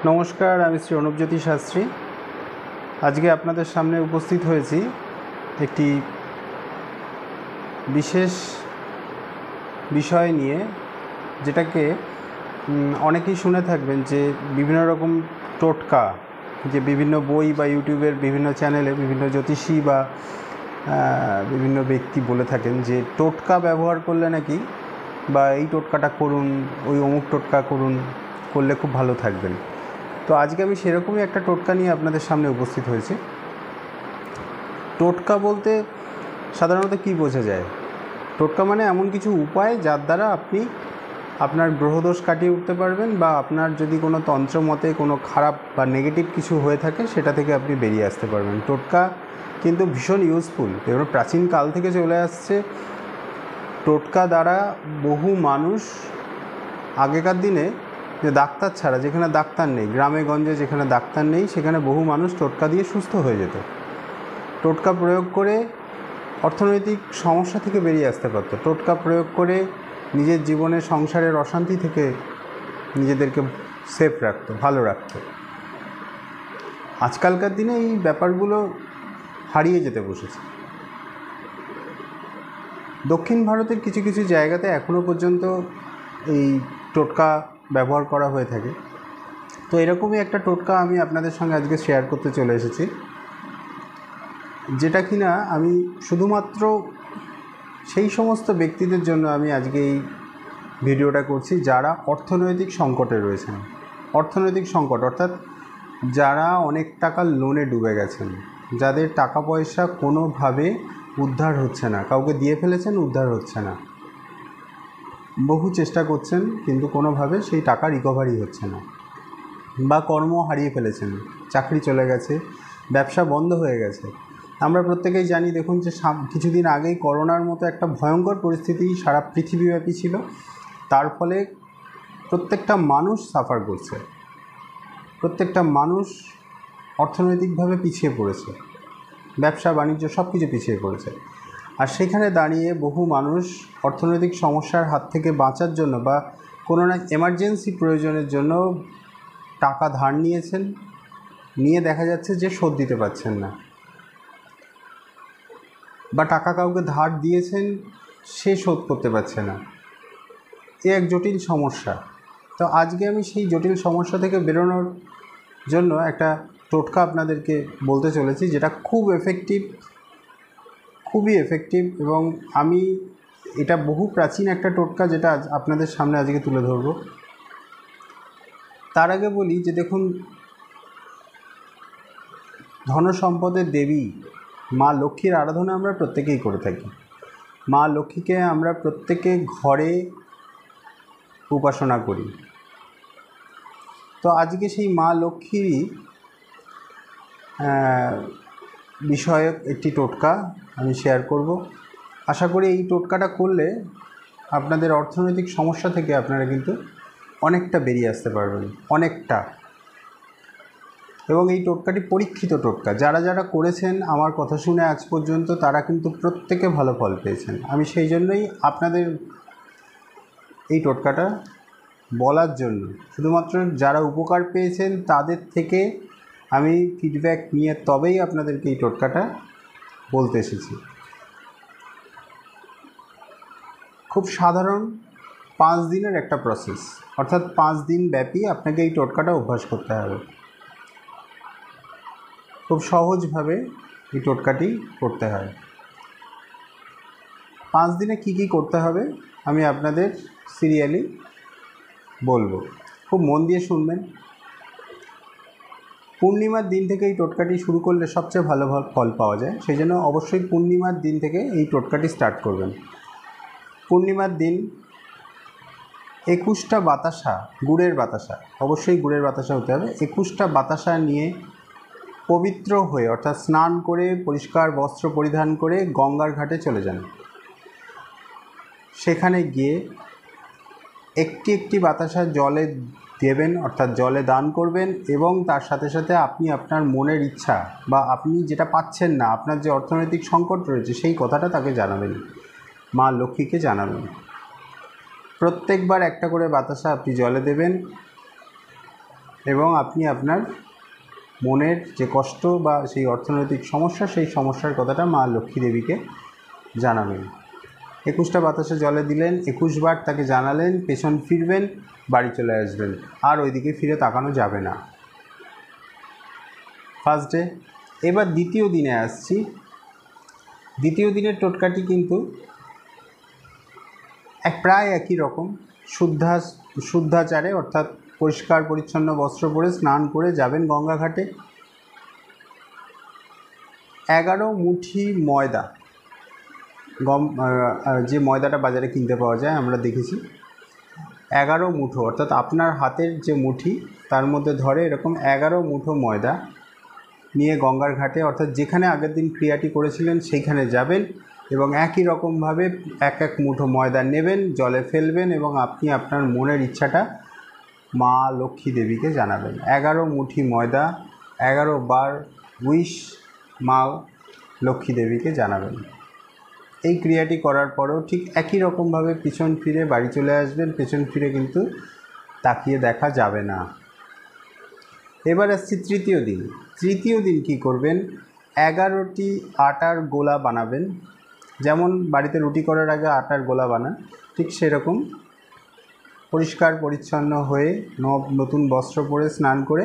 নমস্কার, আমি শ্রী অনুপজ্যোতি শাস্ত্রী। আজকে আপনাদের সামনে উপস্থিত হয়েছি একটি বিশেষ বিষয় নিয়ে, যেটাকে অনেকেই শুনে থাকবেন যে বিভিন্ন রকম টোটকা, যে বিভিন্ন বই বা ইউটিউবের বিভিন্ন চ্যানেলে বিভিন্ন জ্যোতিষী বা বিভিন্ন ব্যক্তি বলে থাকেন যে টোটকা ব্যবহার করলে নাকি, বা এই টোটকাটা করুন, ওই অমুক টোটকা করলে খুব ভালো থাকবেন। তো আজকে আমি সেরকমই একটা টোটকা নিয়ে আপনাদের সামনে উপস্থিত হয়েছি। টোটকা বলতে সাধারণত কী বোঝা যায়? টোটকা মানে এমন কিছু উপায় যার দ্বারা আপনি আপনার গ্রহদোষ কাটিয়ে উঠতে পারবেন, বা আপনার যদি কোনো তন্ত্র মতে কোনো খারাপ বা নেগেটিভ কিছু হয়ে থাকে সেটা থেকে আপনি বেরিয়ে আসতে পারবেন। টোটকা কিন্তু ভীষণ ইউজফুল, এবার প্রাচীন কাল থেকে চলে আসছে। টোটকা দ্বারা বহু মানুষ আগেকার দিনে, যে ডাক্তার ছাড়া, যেখানে ডাক্তার নেই, গ্রামে গঞ্জে যেখানে ডাক্তার নেই, সেখানে বহু মানুষ টোটকা দিয়ে সুস্থ হয়ে যেত। টোটকা প্রয়োগ করে অর্থনৈতিক সমস্যা থেকে বেরিয়ে আসতে পারত। টোটকা প্রয়োগ করে নিজের জীবনে সংসারের অশান্তি থেকে নিজেদেরকে সেফ রাখত, ভালো রাখত। আজকালকার দিনে এই ব্যাপারগুলো হারিয়ে যেতে বসেছে। দক্ষিণ ভারতের কিছু কিছু জায়গাতে এখনও পর্যন্ত এই টোটকা ব্যবহার করা হয়ে থাকে। তো এরকমই একটা টোটকা আমি আপনাদের সঙ্গে আজকে শেয়ার করতে চলে এসেছি, যেটা কিনা আমি শুধুমাত্র সেই সমস্ত ব্যক্তিদের জন্য আমি আজকে এই ভিডিওটা করছি যারা অর্থনৈতিক সংকটে রয়েছেন। অর্থনৈতিক সংকট অর্থাৎ যারা অনেক টাকা লোনে ডুবে গেছেন, যাদের টাকা পয়সা কোনোভাবে উদ্ধার হচ্ছে না, কাউকে দিয়ে ফেলেছেন, উদ্ধার হচ্ছে না, বহু চেষ্টা করছেন কিন্তু কোনোভাবে সেই টাকা রিকভারি হচ্ছে না, বা কর্ম হারিয়ে ফেলেছেন, চাকরি চলে গেছে, ব্যবসা বন্ধ হয়ে গেছে। আমরা প্রত্যেকেই জানি, দেখুন যে কিছুদিন আগেই করোনার মতো একটা ভয়ঙ্কর পরিস্থিতি সারা পৃথিবীব্যাপী ছিল। তার ফলে প্রত্যেকটা মানুষ সাফার করছে, প্রত্যেকটা মানুষ অর্থনৈতিকভাবে পিছিয়ে পড়েছে, ব্যবসা বাণিজ্য সব কিছু পিছিয়ে পড়েছে। আর সেখানে দাঁড়িয়ে বহু মানুষ অর্থনৈতিক সমস্যার হাত থেকে বাঁচার জন্য বা কোনো না এমার্জেন্সি প্রয়োজনের জন্য টাকা ধার নিয়েছেন, নিয়ে দেখা যাচ্ছে যে শোধ দিতে পারছেন না, বা টাকা কাউকে ধার দিয়েছেন, সে শোধ করতে পারছে না। এ এক জটিল সমস্যা। তো আজকে আমি সেই জটিল সমস্যা থেকে বেরোনোর জন্য একটা টোটকা আপনাদেরকে বলতে চলেছি, যেটা খুব এফেক্টিভ, খুবই এফেক্টিভ। এবং আমি এটা বহু প্রাচীন একটা টোটকা, যেটা আপনাদের সামনে আজকে তুলে ধরব। তার আগে বলি যে দেখুন, ধনসম্পদের দেবী মা লক্ষ্মীর আরাধনা আমরা প্রত্যেকেই করে থাকি। মা লক্ষ্মীকে আমরা প্রত্যেকে ঘরে উপাসনা করি। তো আজকে সেই মা লক্ষ্মীরই বিষয়ক একটি টোটকা আমি শেয়ার করব। আশা করি এই টোটকাটা করলে আপনাদের অর্থনৈতিক সমস্যা থেকে আপনারা কিন্তু অনেকটা বেরিয়ে আসতে পারবেন, অনেকটা। এবং এই টোটকাটি পরীক্ষিত টোটকা, যারা যারা করেছেন আমার কথা শুনে আজ পর্যন্ত, তারা কিন্তু প্রত্যেকে ভালো ফল পেয়েছেন। আমি সেই জন্যই আপনাদের এই টোটকাটা বলার জন্য, শুধুমাত্র যারা উপকার পেয়েছেন তাদের থেকে আমি ফিডব্যাক নিয়ে তবেই আপনাদেরকে এই টোটকাটা বলতে এসেছি। খুব সাধারণ 5 দিনের একটা প্রসেস, অর্থাৎ 5 দিন ব্যাপী আপনাকে এই টোটকাটা অভ্যাস করতে হবে। খুব সহজভাবে এই টোটকাটি করতে হয়। 5 দিনে কি কি করতে হবে আমি আপনাদের সিরিয়ালি বলবো, খুব মন দিয়ে শুনবেন। পূর্ণিমার দিন থেকে এই টোটকাটি শুরু করলে সবচেয়ে ভালো ফল পাওয়া যায়, সেই জন্য অবশ্যই পূর্ণিমার দিন থেকে এই টোটকাটি স্টার্ট করবেন। পূর্ণিমার দিন 21টা বাতাসা, গুড়ের বাতাসা, অবশ্যই গুড়ের বাতাসা হতে হবে। 21টা বাতাসা নিয়ে পবিত্র হয়ে, অর্থাৎ স্নান করে পরিষ্কার বস্ত্র পরিধান করে গঙ্গার ঘাটে চলে যান। সেখানে গিয়ে একটি একটি বাতাসা জলে দেবেন, অর্থাৎ জলে দান করবেন। এবং তার সাথে সাথে আপনি আপনার মনের ইচ্ছা, বা আপনি যেটা পাচ্ছেন না, আপনার যে অর্থনৈতিক সংকট রয়েছে, সেই কথাটা তাকে জানাবেন, মা লক্ষ্মীকে জানাবেন। প্রত্যেকবার একটা করে বাতাসা আপনি জলে দেবেন। এবং আপনি আপনার মনের যে কষ্ট বা সেই অর্থনৈতিক সমস্যা, সেই সমস্যার কথাটা মা লক্ষ্মী দেবীকে জানাবেন। 21টা বাতাসে জলে দিলেন, 21 বার তাকে জানালেন, পেছন ফিরবেন, বাড়ি চলে আসবেন, আর ওইদিকে ফিরে তাকানো যাবে না। First day. এবার দ্বিতীয় দিনে আসছি। দ্বিতীয় দিনের টোটকাটি কিন্তু প্রায় একই রকম। শুদ্ধাচারে, অর্থাৎ পরিষ্কার পরিচ্ছন্ন বস্ত্র পরে স্নান করে যাবেন গঙ্গা ঘাটে। 11 মুঠি ময়দা, যে ময়দাটা বাজারে কিনতে পাওয়া যায় আমরা দেখেছি, 11 মুঠো, অর্থাৎ আপনার হাতের যে মুঠি তার মধ্যে ধরে এরকম 11 মুঠো ময়দা নিয়ে গঙ্গার ঘাটে, অর্থাৎ যেখানে আগের দিন ক্রিয়াটি করেছিলেন সেইখানে যাবেন এবং একই রকমভাবে এক এক মুঠো ময়দা নেবেন, জলে ফেলবেন এবং আপনি আপনার মনের ইচ্ছাটা মা লক্ষ্মী দেবীকে জানাবেন। 11 মুঠি ময়দা 11 বার উইশ মা লক্ষ্মী দেবীকে জানাবেন। এই ক্রিয়াটি করার পরেও ঠিক একই রকমভাবে পিছন ফিরে বাড়ি চলে আসবেন। পেছন ফিরে কিন্তু তাকিয়ে দেখা যাবে না। এবার আসছি তৃতীয় দিন। তৃতীয় দিন কী করবেন? 11টি আটার গোলা বানাবেন। যেমন বাড়িতে রুটি করার আগে আটার গোলা বানান, ঠিক সেরকম পরিষ্কার পরিচ্ছন্ন হয়ে নতুন বস্ত্র পরে স্নান করে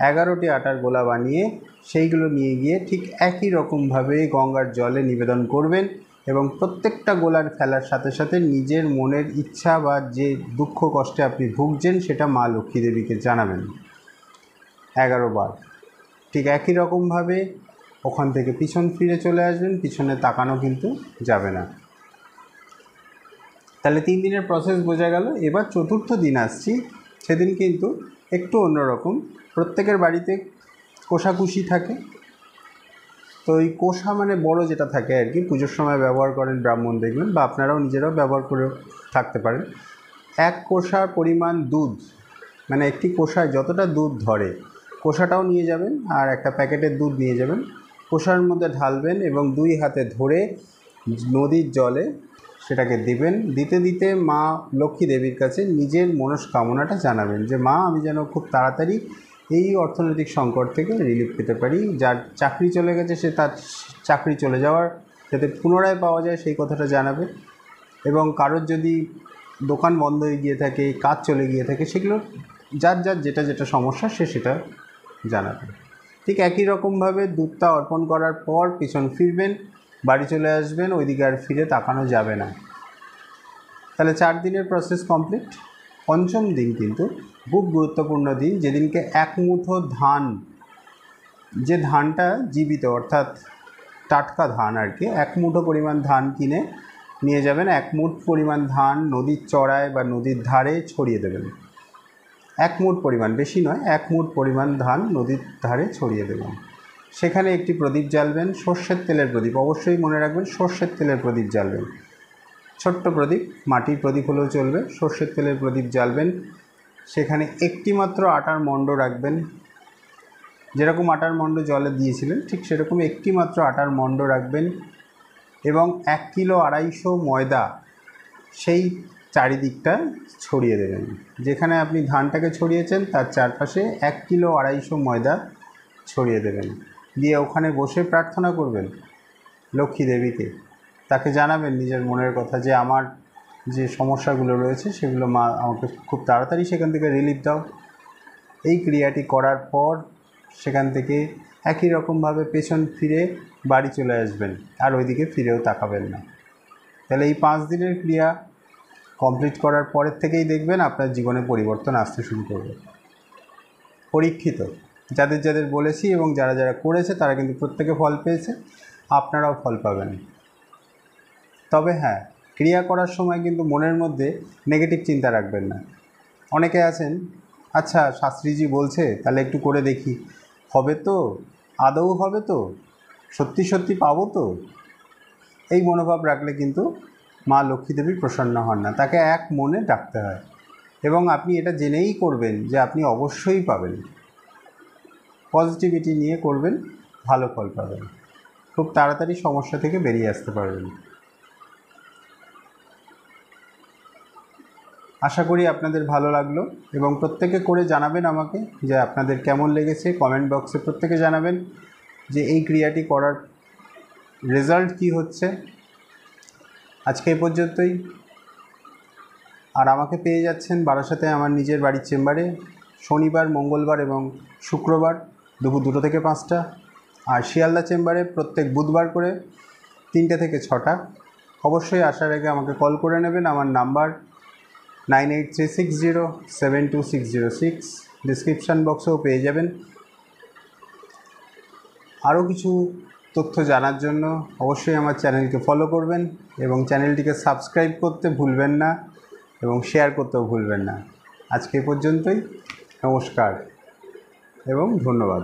11টি আটার গোলা বানিয়ে সেইগুলো নিয়ে গিয়ে ঠিক একই রকমভাবে গঙ্গার জলে নিবেদন করবেন এবং প্রত্যেকটা গোলার ফেলার সাথে সাথে নিজের মনের ইচ্ছা বা যে দুঃখ কষ্টে আপনি ভুগছেন সেটা মা লক্ষ্মী দেবীকে জানাবেন 11 বার। ঠিক একই রকমভাবে ওখান থেকে পিছন ফিরে চলে আসবেন, পিছনে তাকানো কিন্তু যাবে না। তাহলে 3 দিনের প্রসেস বোঝা গেল। এবার চতুর্থ দিন আসছি। সেদিন কিন্তু একটু অন্যরকম। প্রত্যেকের বাড়িতে কোষাকুষি থাকে। তো এই কোষা মানে বড় যেটা থাকে আর কি, পুজোর সময় ব্যবহার করেন ব্রাহ্মণ দেখবেন, বা আপনারাও নিজেরাও ব্যবহার করে থাকতে পারেন। 1 কোষা পরিমাণ দুধ, মানে একটি কোষায় যতটা দুধ ধরে কোষাটাও নিয়ে যাবেন আর একটা প্যাকেটের দুধ নিয়ে যাবেন। কোষার মধ্যে ঢালবেন এবং 2 হাতে ধরে নদীর জলে সেটাকে দিবেন। দিতে দিতে মা লক্ষ্মী দেবীর কাছে নিজের মনস্কামনাটা জানাবেন যে মা, আমি যেন খুব তাড়াতাড়ি এই অর্থনৈতিক সংকট থেকে রিলিফ পেতে পারি। যার চাকরি চলে গেছে সে তার চাকরি চলে যাওয়ার যাতে পুনরায় পাওয়া যায় সেই কথাটা জানাবে, এবং কারোর যদি দোকান বন্ধ হয়ে গিয়ে থাকে, কাজ চলে গিয়ে থাকে, সেগুলো যার যার যেটা যেটা সমস্যা সে সেটা জানাবে। ঠিক একই রকমভাবে দুধটা অর্পণ করার পর পিছন ফিরবেন, বাড়ি চলে আসবেন, ওইদিকে আর ফিরে তাকানো যাবে না। তাহলে 4 দিনের প্রসেস কমপ্লিট। পঞ্চম দিন কিন্তু খুব গুরুত্বপূর্ণ দিন, যেদিনকে 1 মুঠো ধান, যে ধানটা জীবিত অর্থাৎ টাটকা ধান আর কি, 1 মুঠো পরিমাণ ধান কিনে নিয়ে যাবেন। 1 মুঠ পরিমাণ ধান নদীর চড়ায় বা নদীর ধারে ছড়িয়ে দেবেন। 1 মুঠ পরিমাণ, বেশি নয়, 1 মুঠ পরিমাণ ধান নদীর ধারে ছড়িয়ে দেবেন। সেখানে একটি প্রদীপ জ্বালবেন, সর্ষের তেলের প্রদীপ, অবশ্যই মনে রাখবেন সর্ষের তেলের প্রদীপ জ্বালবেন। ছোট্ট প্রদীপ, মাটির প্রদীপ হলেও চলবে, সর্ষের তেলের প্রদীপ জ্বালবেন। সেখানে একটি মাত্র আটার মণ্ড রাখবেন, যেরকম আটার মণ্ড জলে দিয়েছিলেন ঠিক সেরকম একটি মাত্র আটার মণ্ড রাখবেন এবং 1 কিলো 250 ময়দা সেই চারিদিকটা ছড়িয়ে দেবেন। যেখানে আপনি ধানটাকে ছড়িয়েছেন তার চারপাশে 1 কিলো 250 ময়দা ছড়িয়ে দেবেন। দিয়ে ওখানে বসে প্রার্থনা করবেন লক্ষ্মী দেবীকে। তাকে জানাবেন নিজের মনের কথা যে আমার যে সমস্যাগুলো রয়েছে সেগুলো মা আমাকে খুব তাড়াতাড়ি সেখান থেকে রিলিফ দাও। এই ক্রিয়াটি করার পর সেখান থেকে একই রকমভাবে পেছন ফিরে বাড়ি চলে আসবেন, আর ওইদিকে ফিরেও তাকাবেন না। তাহলে এই 5 দিনের ক্রিয়া কমপ্লিট করার পরের থেকেই দেখবেন আপনার জীবনে পরিবর্তন আসতে শুরু করবে। পরীক্ষিত, যাদের যাদের বলেছি এবং যারা যারা করেছে তারা কিন্তু প্রত্যেকে ফল পেয়েছে, আপনারাও ফল পাবেন। তবে হ্যাঁ, ক্রিয়া করার সময় কিন্তু মনের মধ্যে নেগেটিভ চিন্তা রাখবেন না। অনেকে আছেন, আচ্ছা শাস্ত্রীজি বলছে তাহলে একটু করে দেখি, হবে তো, আদৌ হবে তো, সত্যি সত্যি পাবো তো, এই মনোভাব রাখলে কিন্তু মা লক্ষ্মী দেবী প্রসন্ন হন না। তাকে এক মনে ডাকতে হয় এবং আপনি এটা জেনেই করবেন যে আপনি অবশ্যই পাবেন। পজিটিভিটি নিয়ে করবেন, ভালো ফল পাবেন, খুব তাড়াতাড়ি সমস্যা থেকে বেরিয়ে আসতে পারবেন। আশা করি আপনাদের ভালো লাগলো এবং প্রত্যেকে করে জানাবেন আমাকে যে আপনাদের কেমন লেগেছে। কমেন্ট বক্সে প্রত্যেকে জানাবেন যে এই ক্রিয়াটি করার রেজাল্ট কী হচ্ছে। আজকে এই পর্যন্তই। আর আমাকে পেয়ে যাচ্ছেন বারাসাতে আমার নিজের বাড়ির চেম্বারে শনিবার, মঙ্গলবার এবং শুক্রবার দুপুর 2টো থেকে 5টা, আর শিয়ালদা চেম্বারে প্রত্যেক বুধবার করে 3টে থেকে 6টা। অবশ্যই আসার আগে আমাকে কল করে নেবেন। আমার নাম্বার 9836072606, ডিসক্রিপশান বক্সেও পেয়ে যাবেন। আরও কিছু তথ্য জানার জন্য অবশ্যই আমার চ্যানেলকে ফলো করবেন এবং চ্যানেলটিকে সাবস্ক্রাইব করতে ভুলবেন না এবং শেয়ার করতেও ভুলবেন না। আজকে এ পর্যন্তই। নমস্কার এবং ধন্যবাদ।